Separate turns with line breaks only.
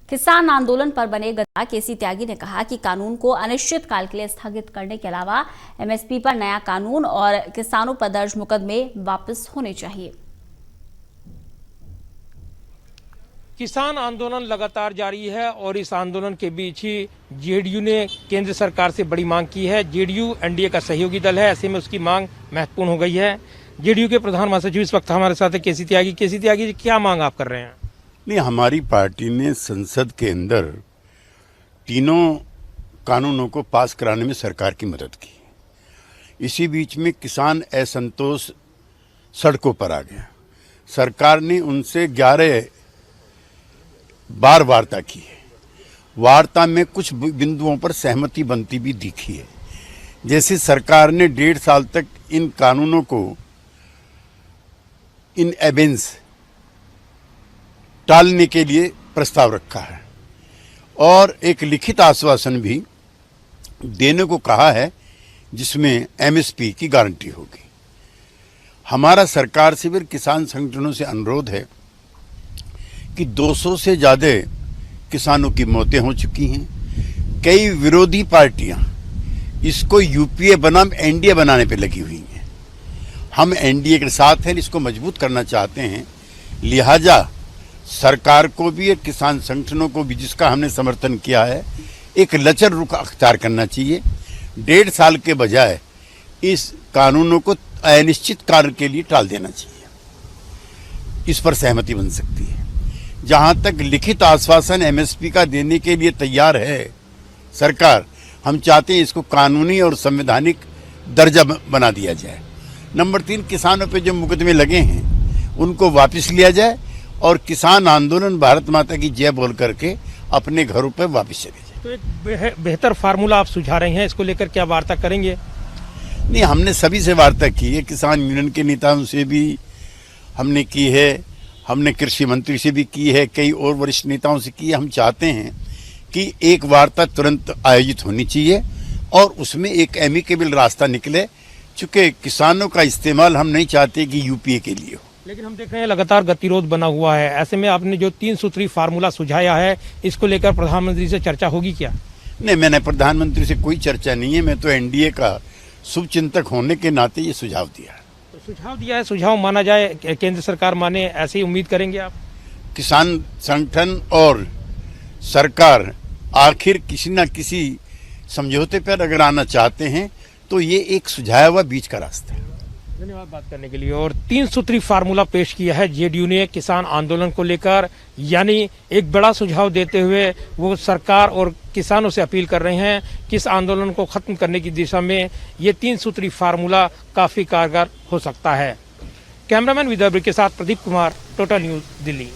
किसान आंदोलन पर बने गद्दार केसी त्यागी ने कहा कि कानून को अनिश्चित काल के लिए स्थगित करने के अलावा एमएसपी पर नया कानून और किसानों पर दर्ज मुकदमे वापस होने चाहिए।
किसान आंदोलन लगातार जारी है और इस आंदोलन के बीच ही जेडीयू ने केंद्र सरकार से बड़ी मांग की है। जेडीयू एनडीए का सहयोगी दल है, ऐसे में उसकी मांग महत्वपूर्ण हो गई है। जेडीयू के प्रधान महासचिव इस वक्त हमारे साथ है केसी त्यागी। केसी त्यागी जी, क्या मांग आप कर रहे हैं?
नहीं, हमारी पार्टी ने संसद के अंदर तीनों कानूनों को पास कराने में सरकार की मदद की। इसी बीच में किसान असंतोष सड़कों पर आ गया। सरकार ने उनसे 11 बार वार्ता की है। वार्ता में कुछ बिंदुओं पर सहमति बनती भी दिखी है। जैसे सरकार ने 1.5 साल तक इन कानूनों को इन एबेंस टालने के लिए प्रस्ताव रखा है और एक लिखित आश्वासन भी देने को कहा है जिसमें एमएसपी की गारंटी होगी। हमारा सरकार से फिर किसान संगठनों से अनुरोध है कि 200 से ज़्यादा किसानों की मौतें हो चुकी हैं। कई विरोधी पार्टियां इसको यूपीए बनाम एनडीए बनाने पे लगी हुई हैं। हम एनडीए के साथ हैं, इसको मजबूत करना चाहते हैं। लिहाजा सरकार को भी और किसान संगठनों को भी, जिसका हमने समर्थन किया है, एक लचर रुख अख्तियार करना चाहिए। 1.5 साल के बजाय इस कानूनों को अनिश्चित काल के लिए टाल देना चाहिए। इस पर सहमति बन सकती है। जहां तक लिखित आश्वासन एमएसपी का देने के लिए तैयार है सरकार, हम चाहते हैं इसको कानूनी और संवैधानिक दर्जा बना दिया जाए। नंबर 3, किसानों पे जो मुकदमे लगे हैं उनको वापस लिया जाए और किसान आंदोलन भारत माता की जय बोल करके अपने घरों पर वापस चले जाए।
तो एक बेहतर फार्मूला आप सुझा रहे हैं, इसको लेकर क्या वार्ता करेंगे?
नहीं, हमने सभी से वार्ता की है। किसान यूनियन के नेताओं से भी हमने की है, हमने कृषि मंत्री से भी की है, कई और वरिष्ठ नेताओं से की है। हम चाहते हैं कि एक वार्ता तुरंत आयोजित होनी चाहिए और उसमें एक एमिकेबल रास्ता निकले। चूंकि किसानों का इस्तेमाल हम नहीं चाहते कि यूपीए के लिए हो।
लेकिन हम देख रहे हैं लगातार गतिरोध बना हुआ है। ऐसे में आपने जो 3 सूत्री फार्मूला सुझाया है, इसको लेकर प्रधानमंत्री से चर्चा होगी क्या?
नहीं, मैंने प्रधानमंत्री से कोई चर्चा नहीं है। मैं तो एनडीए का शुभचिंतक होने के नाते ये सुझाव दिया है।
तो सुझाव दिया है, सुझाव माना जाए, केंद्र सरकार माने, ऐसी उम्मीद करेंगे आप?
किसान संगठन और सरकार आखिर किसी न किसी समझौते पर अगर आना चाहते हैं तो ये एक सुझाया हुआ बीच का रास्ता है।
धन्यवाद बात करने के लिए। और 3 सूत्री फार्मूला पेश किया है जेडीयू ने किसान आंदोलन को लेकर, यानी एक बड़ा सुझाव देते हुए वो सरकार और किसानों से अपील कर रहे हैं कि इस आंदोलन को खत्म करने की दिशा में ये 3 सूत्री फार्मूला काफी कारगर हो सकता है। कैमरामैन विदर्भ के साथ प्रदीप कुमार, टोटल न्यूज, दिल्ली।